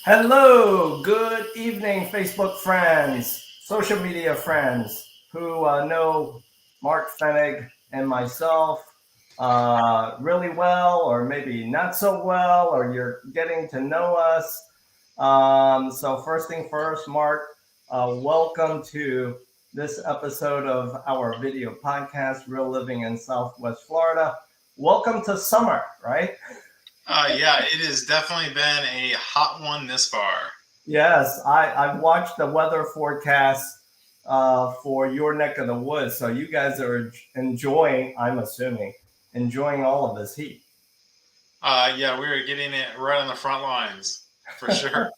Hello, good evening, Facebook friends, social media friends who know Mark Fennig and myself really well, or maybe not so well, or you're getting to know us. So, first thing first, Mark, welcome to this episode of our video podcast, Real Living in Southwest Florida. Welcome to summer, right? Yeah, it has definitely been a hot one this far. Yes, I've watched the weather forecast for your neck of the woods. So you guys are enjoying, I'm assuming, enjoying all of this heat. Yeah, we are getting it right on the front lines for sure.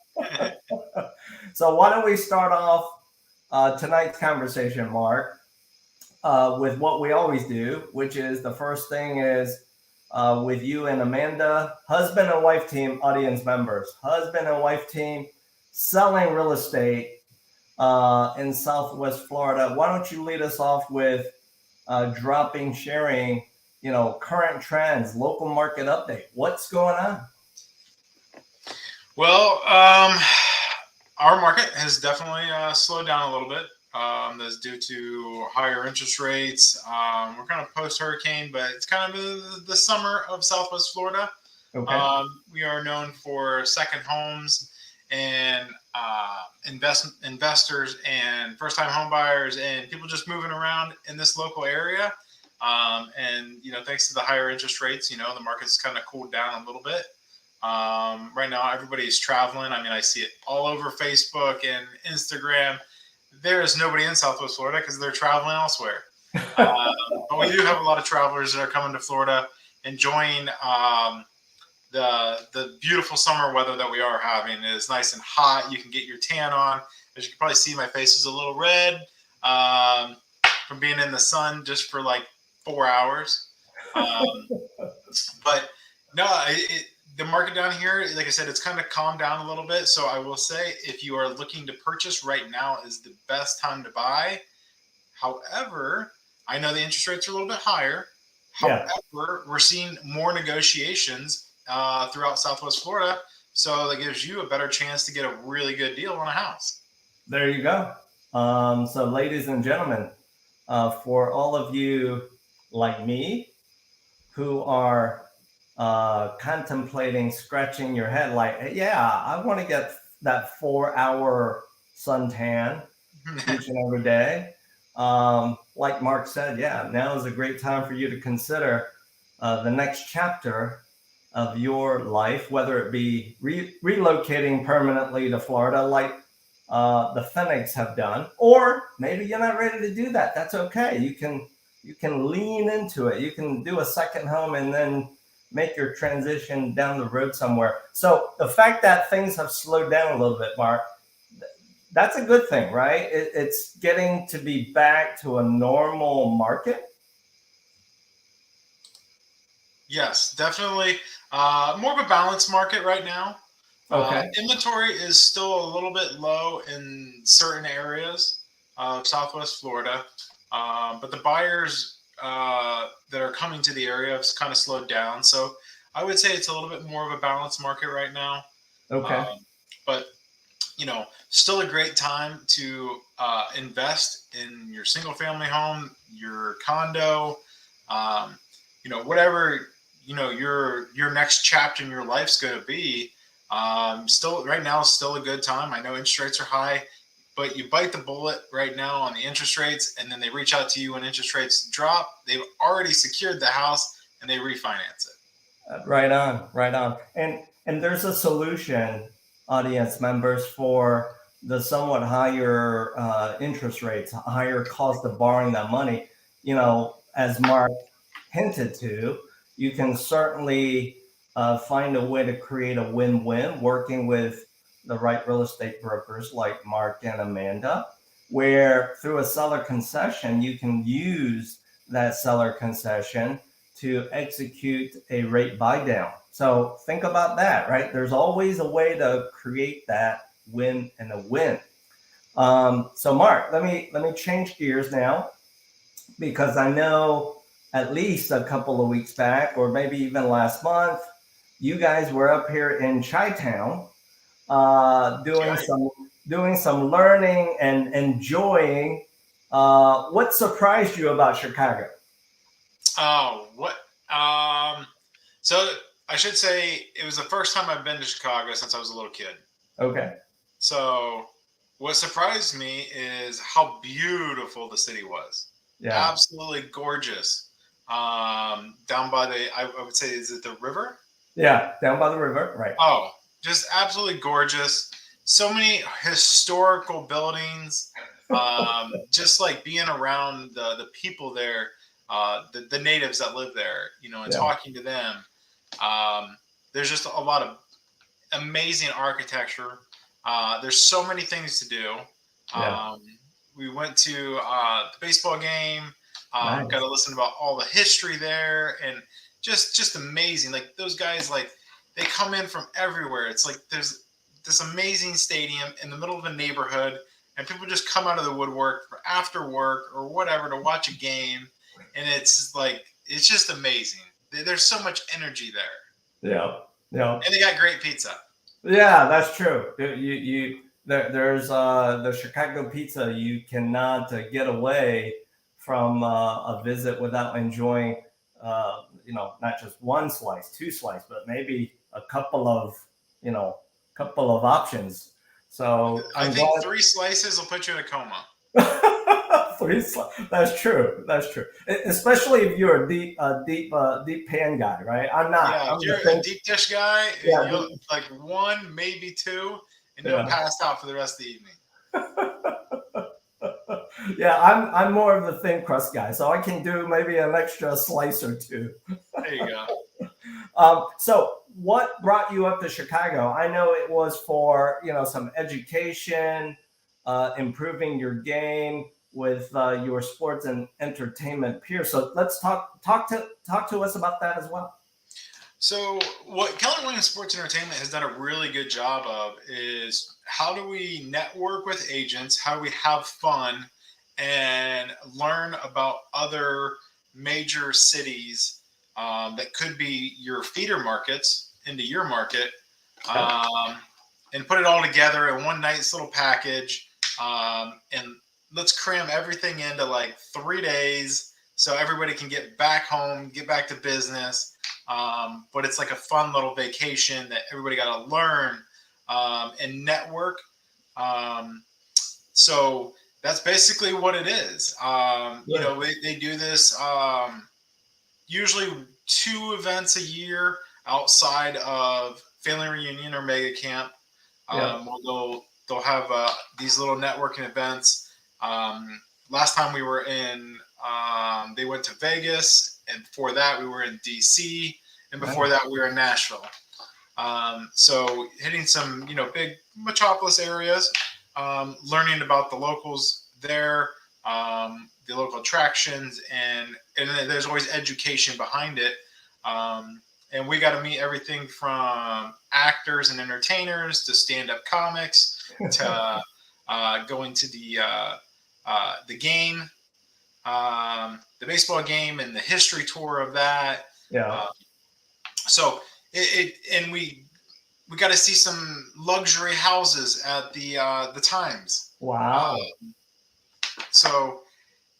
So why don't we start off tonight's conversation, Mark, with what we always do, which is the first thing is with you and Amanda, husband and wife team, audience members, husband and wife team, selling real estate in Southwest Florida. Why don't you lead us off with sharing, current trends, local market update. What's going on? Well, our market has definitely slowed down a little bit. That's due to higher interest rates. We're kind of post-hurricane, but it's kind of the summer of Southwest Florida. Okay. We are known for second homes and investors and first-time home buyers and people just moving around in this local area. And thanks to the higher interest rates, the market's kind of cooled down a little bit. Right now, everybody's traveling. I mean, I see it all over Facebook and Instagram. There is nobody in Southwest Florida because they're traveling elsewhere. But we do have a lot of travelers that are coming to Florida, enjoying the beautiful summer weather that we are having. It's nice and hot. You can get your tan on. As you can probably see, my face is a little red from being in the sun just for like 4 hours. But no, the market down here, like I said, it's kind of calmed down a little bit. So I will say, if you are looking to purchase right now, is the best time to buy. However, I know the interest rates are a little bit higher. Yeah. However, we're seeing more negotiations throughout Southwest Florida. So that gives you a better chance to get a really good deal on a house. There you go. So, ladies and gentlemen, for all of you like me who are contemplating scratching your head, like, yeah, I want to get that 4 hour suntan each and every day. Like Mark said, yeah, now is a great time for you to consider the next chapter of your life, whether it be relocating permanently to Florida, like the Fennigs have done, or maybe you're not ready to do that. That's okay. You can lean into it. You can do a second home and then make your transition down the road somewhere. So the fact that things have slowed down a little bit, Mark, that's a good thing, right? It's getting to be back to a normal market. Yes, definitely. More of a balanced market right now. Okay. Inventory is still a little bit low in certain areas of Southwest Florida, but the buyers that are coming to the area have kind of slowed down. So I would say it's a little bit more of a balanced market right now. Okay. But still a great time to invest in your single family home, your condo, whatever your next chapter in your life's going to be. Still right now is still a good time. I know interest rates are high, but you bite the bullet right now on the interest rates, and then they reach out to you when interest rates drop. They've already secured the house and they refinance it. Right on, right on. And there's a solution, audience members, for the somewhat higher interest rates, higher cost of borrowing that money. As Mark hinted to, you can certainly find a way to create a win-win working with the right real estate brokers like Mark and Amanda, where through a seller concession, you can use that seller concession to execute a rate buy down. So think about that, right? There's always a way to create that win and a win. So Mark, let me change gears now, because I know at least a couple of weeks back, or maybe even last month, you guys were up here in Chi-Town doing Okay. some learning and enjoying. What surprised you about Chicago? Oh, what? So I should say it was the first time I've been to Chicago since I was a little kid. Okay. So what surprised me is how beautiful the city was. Yeah. Absolutely gorgeous. Down by I would say, is it the river? Yeah. Down by the river. Right. Oh, just absolutely gorgeous. So many historical buildings. Just like being around the people there, the natives that live there, and Yeah. talking to them. Um, there's just a lot of amazing architecture. There's so many things to do. Yeah. We went to the baseball game. Got Nice. to listen about all the history there, and just amazing. Like those guys, like they come in from everywhere. It's like there's this amazing stadium in the middle of a neighborhood, and people just come out of the woodwork for after work or whatever to watch a game, and it's just amazing. There's so much energy there, Yeah. Yeah. and they got great pizza. Yeah, that's true. There's the Chicago pizza. You cannot get away from a visit without enjoying, not just one slice, two slice, but maybe a couple of options. So I I'm think glad. 3 slices will put you in a coma. That's true. That's true. Especially if you're a deep pan guy, right? I'm not. Yeah, if I'm the you're a thin. deep dish guy, Yeah, you'll like one, maybe two, and you'll yeah. pass out for the rest of the evening. Yeah, I'm more of the thin crust guy, so I can do maybe an extra slice or two. There you go. So, what brought you up to Chicago? I know it was for some education, improving your game with your sports and entertainment peers. So let's talk to us about that as well. So, what Keller Williams Sports Entertainment has done a really good job of is how do we network with agents? How do we have fun and learn about other major cities that could be your feeder markets into your market, Yeah. and put it all together in one nice little package. And let's cram everything into like 3 days so everybody can get back home, get back to business. But it's like a fun little vacation that everybody got to learn and network. Um, so that's basically what it is. Good. They do this usually 2 events a year outside of family reunion or mega camp. Yeah. They'll have these little networking events. Last time we were in, they went to Vegas, and before that we were in DC, and before Nice. that we were in Nashville. So hitting some big metropolis areas, learning about the locals there, the local attractions, and then there's always education behind it. And we got to meet everything from actors and entertainers to stand-up comics to going to the game, the baseball game, and the history tour of that. Yeah. Uh, so and we got to see some luxury houses at the Times. Wow. So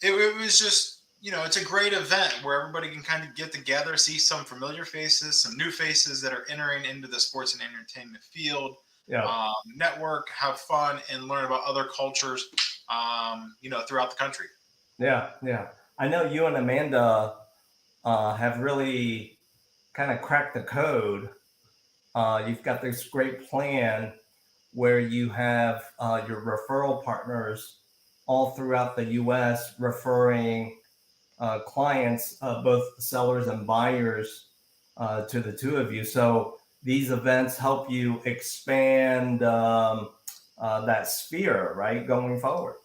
it was just it's a great event where everybody can kind of get together, see some familiar faces, some new faces that are entering into the sports and entertainment field, Yeah. network, have fun, and learn about other cultures, throughout the country. Yeah. Yeah. I know you and Amanda have really kind of cracked the code. You've got this great plan where you have your referral partners all throughout the U.S. referring clients, both sellers and buyers, to the two of you. So these events help you expand that sphere, right, going forward.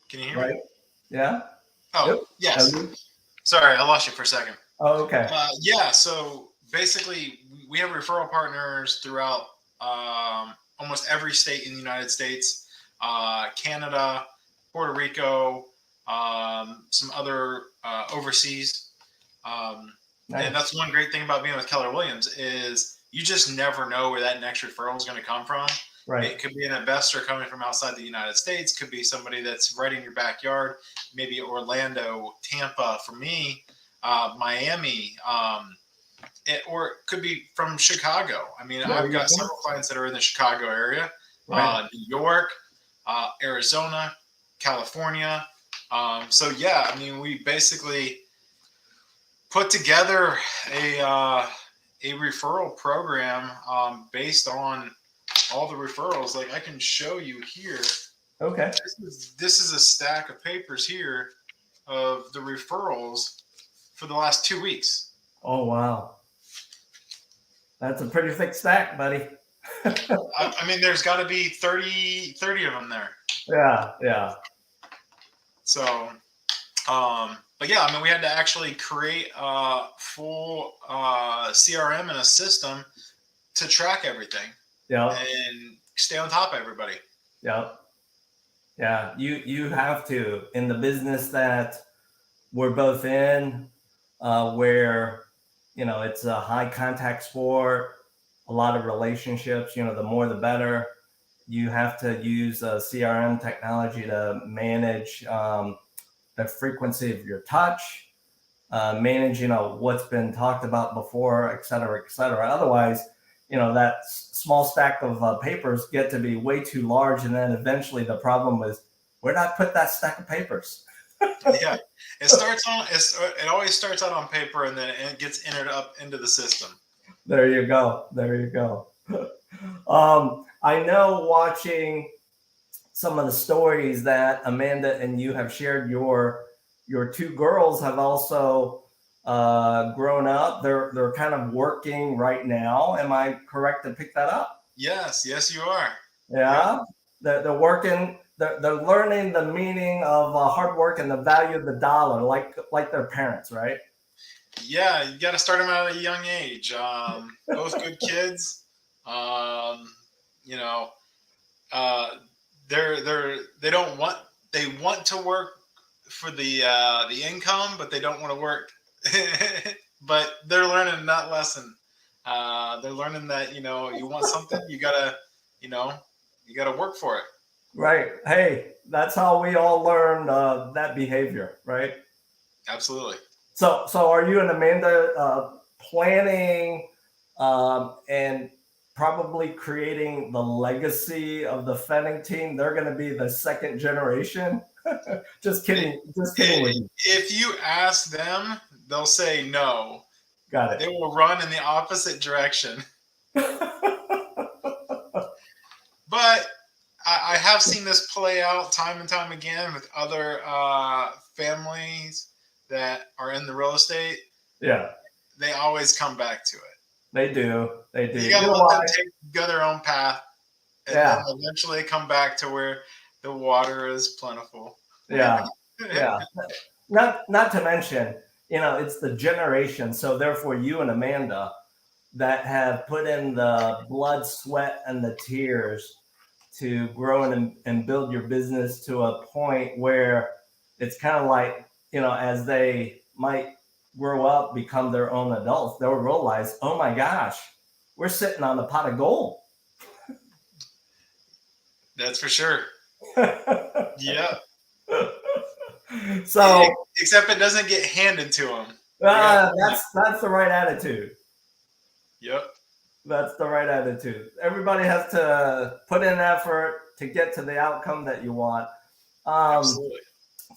Can you hear me? Right? Yeah. Yep. Oh, yes. Hello? Sorry, I lost you for a second. Oh, okay. Yeah, so basically, we have referral partners throughout almost every state in the United States, Canada, Puerto Rico, some other overseas. Nice. And that's one great thing about being with Keller Williams is you just never know where that next referral is going to come from. Right. It could be an investor coming from outside the United States, could be somebody that's right in your backyard, maybe Orlando, Tampa, for me, Miami, or it could be from Chicago. I mean, I've got several clients that are in the Chicago area, Right. New York, Arizona, California. So yeah, I mean, we basically put together a referral program based on all the referrals. Like I can show you here. Okay. This is a stack of papers here of the referrals for the last 2 weeks. Oh, wow. That's a pretty thick stack, buddy. I mean, there's got to be 30 of them there. Yeah, yeah. So, but yeah, I mean, we had to actually create a full CRM and a system to track everything. Yeah. And stay on top of everybody. Yeah. Yeah. You have to, in the business that we're both in, where, it's a high contact sport, a lot of relationships, the more the better. You have to use CRM technology to manage the frequency of your touch, manage, what's been talked about before, et cetera, et cetera. Otherwise, that small stack of papers get to be way too large. And then eventually the problem is, where did I put that stack of papers? Yeah, it always starts out on paper and then it gets entered up into the system. There you go. There you go. I know, watching some of the stories that Amanda and you have shared, your two girls have also grown up. They're kind of working right now. Am I correct to pick that up? Yes, you are. Yeah, they're working. They're learning the meaning of hard work and the value of the dollar, like their parents, right? Yeah, you got to start them out at a young age. Both good kids. They want to work for the income, but they don't want to work. But they're learning that lesson. They're learning that you want something, you gotta work for it. Right. Hey, that's how we all learn that behavior, right? Absolutely. So are you and Amanda planning and probably creating the legacy of the Fennig team? They're going to be the second generation. Just kidding. Just kidding with you. If you ask them, they'll say no. Got it. They will run in the opposite direction. But I have seen this play out time and time again with other families that are in the real estate. Yeah. They always come back to it. They do. They do. You got to let them go their own path. And then eventually come back to where the water is plentiful. Yeah. Yeah. Not to mention, it's the generation. So therefore, you and Amanda that have put in the blood, sweat, and the tears to grow and build your business to a point where it's kind of like, as they might grow up, become their own adults, they'll realize, oh my gosh, we're sitting on a pot of gold. That's for sure. Yeah. So, except it doesn't get handed to them. That's the right attitude. Yep. That's the right attitude. Everybody has to put in effort to get to the outcome that you want. Absolutely.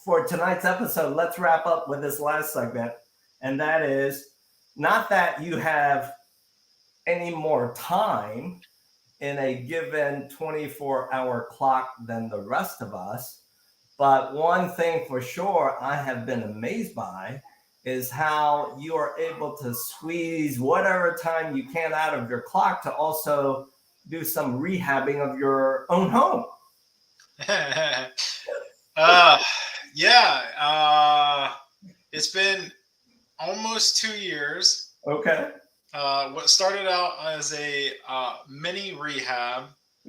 For tonight's episode, let's wrap up with this last segment. And that is not that you have any more time in a given 24-hour clock than the rest of us. But one thing for sure I have been amazed by is how you are able to squeeze whatever time you can out of your clock to also do some rehabbing of your own home. It's been almost 2 years. Okay. What started out as a mini rehab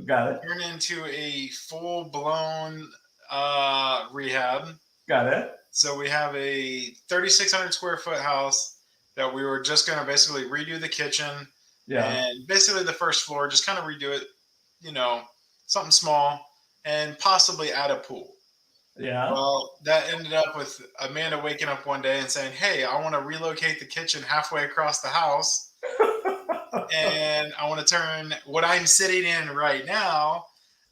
Got it. turned into a full-blown rehab. Got it. So we have a 3,600 square foot house that we were just going to basically redo the kitchen Yeah. and basically the first floor, just kind of redo it, something small and possibly add a pool. Yeah. Well, that ended up with Amanda waking up one day and saying, "Hey, I want to relocate the kitchen halfway across the house, and I want to turn what I'm sitting in right now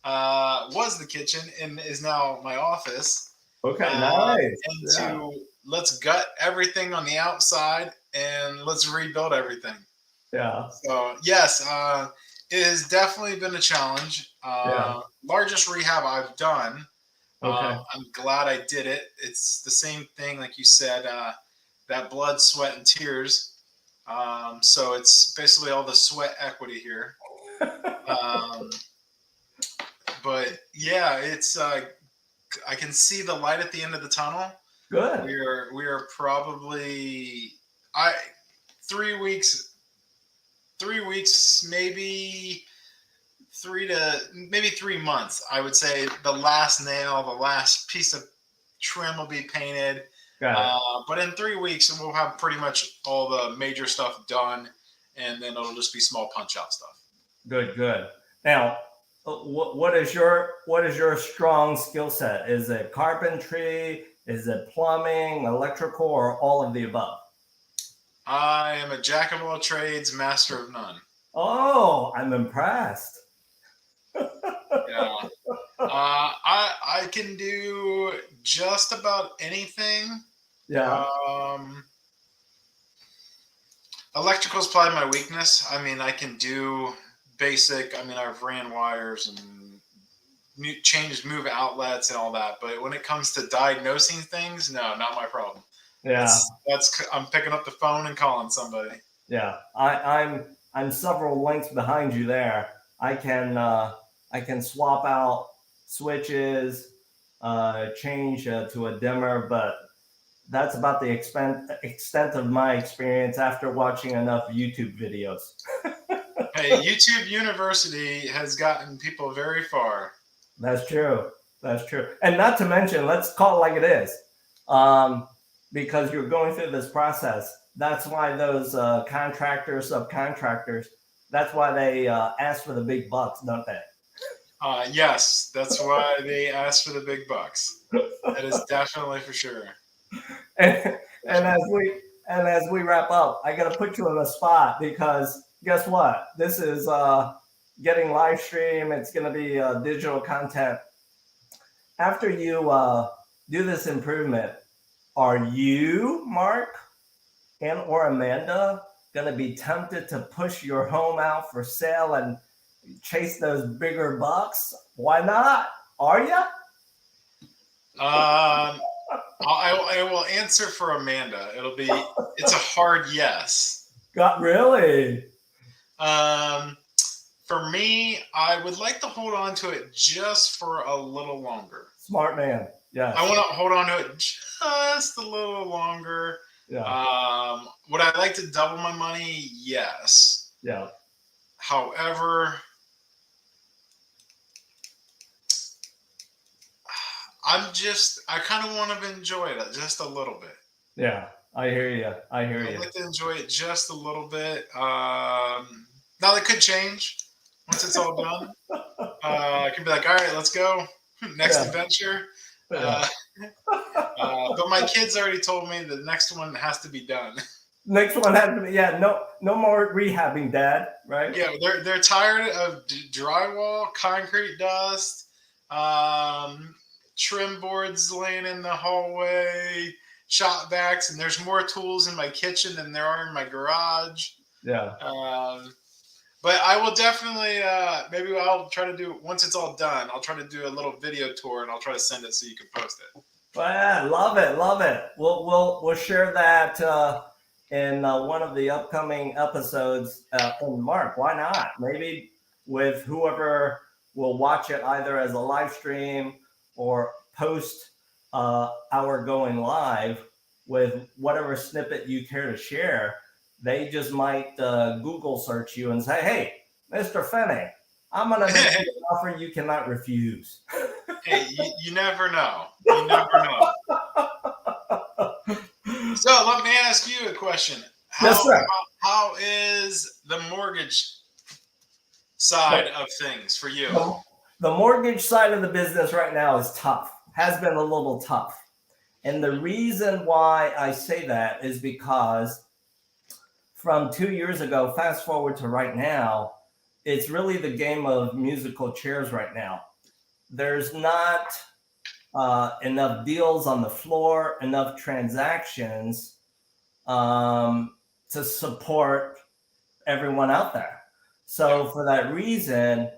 was the kitchen and is now my office, Okay. Nice. and Yeah. let's gut everything on the outside and let's rebuild everything." Yeah. So yes, it has definitely been a challenge. Yeah. Largest rehab I've done. Okay. I'm glad I did it. It's the same thing, like you said, that blood, sweat, and tears. So it's basically all the sweat equity here. Um, but yeah, it's I can see the light at the end of the tunnel. Good. We are probably I 3 weeks, 3 weeks, maybe 3 months. I would say the last nail, the last piece of trim will be painted. Got it. But in 3 weeks, we'll have pretty much all the major stuff done, and then it'll just be small punch out stuff. Good. Good. Now, what is your strong skill set? Is it carpentry? Is it plumbing, electrical, or all of the above? I am a jack of all trades, master of none. Oh, I'm impressed. Yeah. I can do just about anything. Yeah. Electrical is probably my weakness. I mean, I can do basic. I mean, I've ran wires and move outlets and all that. But when it comes to diagnosing things, no, not my problem. Yeah. That's I'm picking up the phone and calling somebody. Yeah. I'm several links behind you there. I can swap out switches, change to a dimmer, but that's about the extent of my experience after watching enough YouTube videos. Hey, YouTube University has gotten people very far. That's true. That's true. And not to mention, let's call it like it is. Because you're going through this process. That's why those contractors, subcontractors, that's why they ask for the big bucks, don't they? Yes, that's why they ask for the big bucks. That is definitely for sure. And as we wrap up, I got to put you on the spot because guess what? This is getting live stream. It's going to be digital content. After you do this improvement, are you, Mark, and or Amanda, going to be tempted to push your home out for sale and chase those bigger bucks? Why not? Are you? I will answer for Amanda. It's a hard yes. God, really? For me, I would like to hold on to it just for a little longer. Smart man. Yeah. I want to hold on to it just a little longer. Yeah. Would I like to double my money? Yes. Yeah. However, I kind of want to enjoy it just a little bit. Yeah, I hear you. I'd like to enjoy it just a little bit. Now that could change once it's all done. I could be like, all right, let's go. Next adventure. Yeah. But my kids already told me the next one has to be done. Next one has to be, no more rehabbing, Dad, right? Yeah, they're tired of drywall, concrete dust, trim boards laying in the hallway, shop backs, and there's more tools in my kitchen than there are in my garage. Yeah. But I will definitely, maybe I'll try to do, once it's all done, I'll try to do a little video tour and I'll try to send it so you can post it. Well, yeah, love it. We'll share that in one of the upcoming episodes. And Mark, why not? Maybe with whoever will watch it either as a live stream or post our going live with whatever snippet you care to share. They just might Google search you and say, hey, Mr. Fennig, I'm going to make you an offer you cannot refuse. Hey, you never know. You never know. So let me ask you a question. Yes, sir. How is the mortgage side of things for you? The mortgage side of the business right now is tough, has been a little tough. And the reason why I say that is because from 2 years ago, fast forward to right now, it's really the game of musical chairs right now. There's not enough deals on the floor, enough transactions to support everyone out there. So for that reason,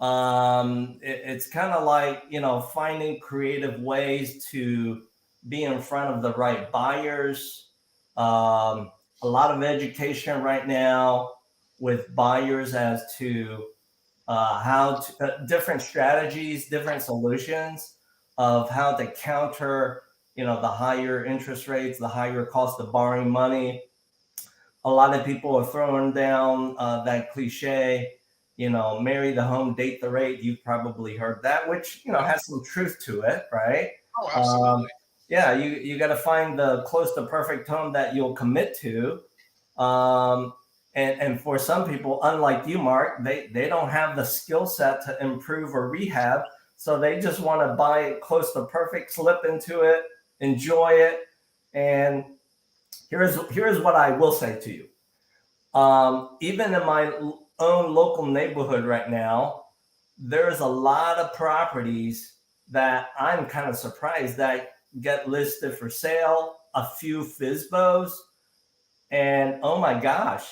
it's kind of like, finding creative ways to be in front of the right buyers. A lot of education right now with buyers as to how to different strategies, different solutions of how to counter, the higher interest rates, the higher cost of borrowing money. A lot of people are throwing down that cliche, marry the home, date the rate. You've probably heard that, which, has some truth to it, right? Oh, absolutely. Yeah, you got to find the close to perfect home that you'll commit to. And for some people, unlike you, Mark, they don't have the skill set to improve or rehab. So they just want to buy it close to perfect, slip into it, enjoy it. And here's what I will say to you. Even in my own local neighborhood right now, there's a lot of properties that I'm kind of surprised that get listed for sale, a few FISBOs, and oh my gosh,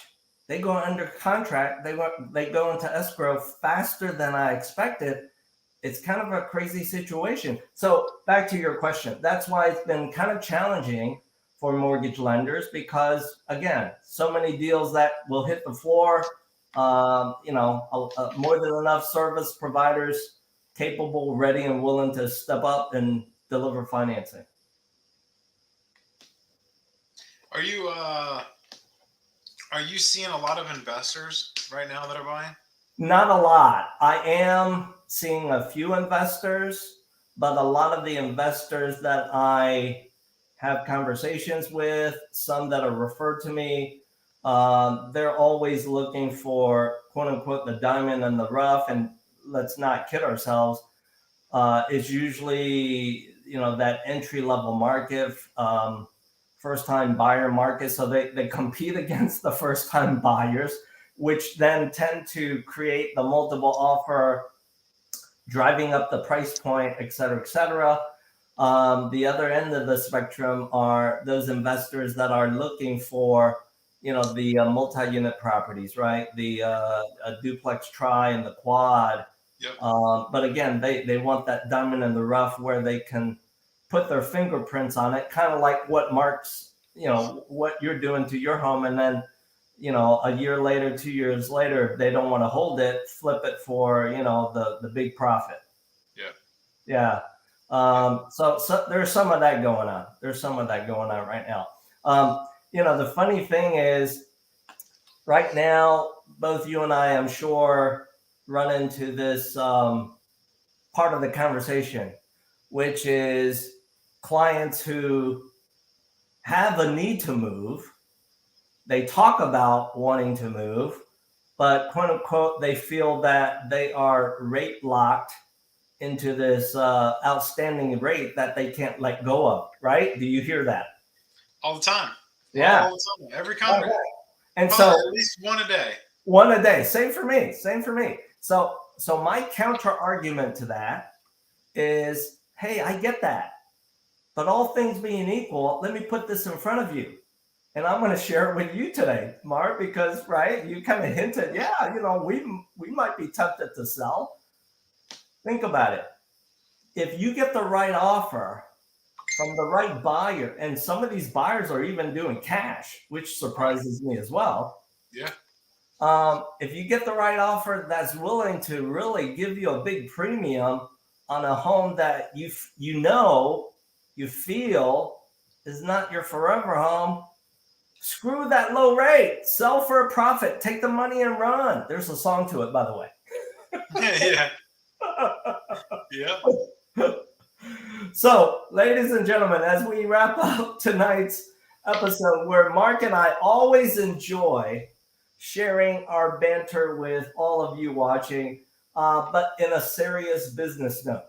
they go under contract. They go into escrow faster than I expected. It's kind of a crazy situation. So back to your question, that's why it's been kind of challenging for mortgage lenders because, again, so many deals that will hit the floor. More than enough service providers capable, ready, and willing to step up and deliver financing. Are you seeing a lot of investors right now that are buying? Not a lot. I am seeing a few investors, but a lot of the investors that I have conversations with, some that are referred to me, they're always looking for, quote unquote, the diamond in the rough. And let's not kid ourselves. It's usually, that entry level market, first time buyer market. So they compete against the first time buyers, which then tend to create the multiple offer, driving up the price point, et cetera, et cetera. The other end of the spectrum are those investors that are looking for, the multi-unit properties, right? The a duplex tri and the quad. Yep. But again, they want that diamond in the rough where they can put their fingerprints on it, kind of like what Mark's, what you're doing to your home. And then, a year later, 2 years later, they don't want to hold it, flip it for, the big profit. Yeah. Yeah. So there's some of that going on. There's some of that going on right now. The funny thing is right now, both you and I, I'm sure, run into this part of the conversation, which is clients who have a need to move. They talk about wanting to move, but quote unquote, they feel that they are rate locked into this outstanding rate that they can't let go of, right? Do you hear that? All the time. Yeah. All the time. Every comment. Okay. And Probably so at least one a day. One a day. Same for me. Same for me. So my counter argument to that is, hey, I get that. But all things being equal, let me put this in front of you. And I'm going to share it with you today, Mark, because, right, you kind of hinted, yeah, we might be tempted to sell. Think about it. If you get the right offer from the right buyer, and some of these buyers are even doing cash, which surprises me as well. Yeah. If you get the right offer that's willing to really give you a big premium on a home that you feel is not your forever home, screw that low rate. Sell for a profit. Take the money and run. There's a song to it, by the way. Yeah. Yeah. So, ladies and gentlemen, as we wrap up tonight's episode where Mark and I always enjoy sharing our banter with all of you watching, but in a serious business note.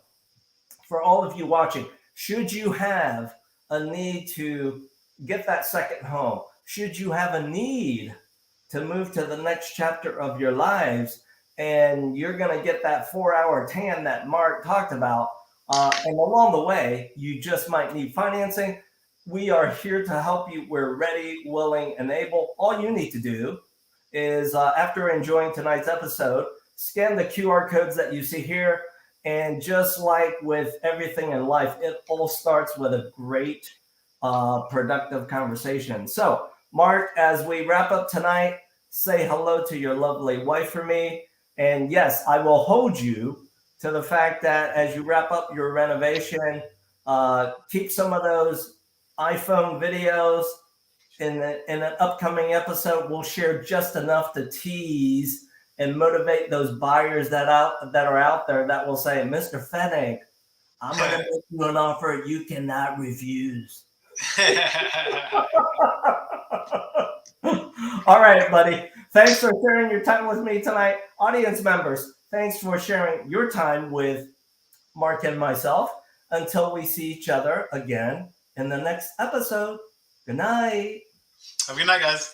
For all of you watching, should you have a need to get that second home, should you have a need to move to the next chapter of your lives, and you're going to get that 4-hour tan that Mark talked about, and along the way, you just might need financing, we are here to help you. We're ready, willing, and able. All you need to do is, after enjoying tonight's episode, scan the QR codes that you see here. And just like with everything in life, it all starts with a great, productive conversation. So, Mark, as we wrap up tonight, say hello to your lovely wife for me. And yes, I will hold you to the fact that as you wrap up your renovation, keep some of those iPhone videos. In an upcoming episode, we'll share just enough to tease and motivate those buyers that are out there that will say, Mr. Fennig, I'm going to make you an offer you cannot refuse. All right, buddy. Thanks for sharing your time with me tonight. Audience members, thanks for sharing your time with Mark and myself. Until we see each other again in the next episode. Good night. Have a good night, guys.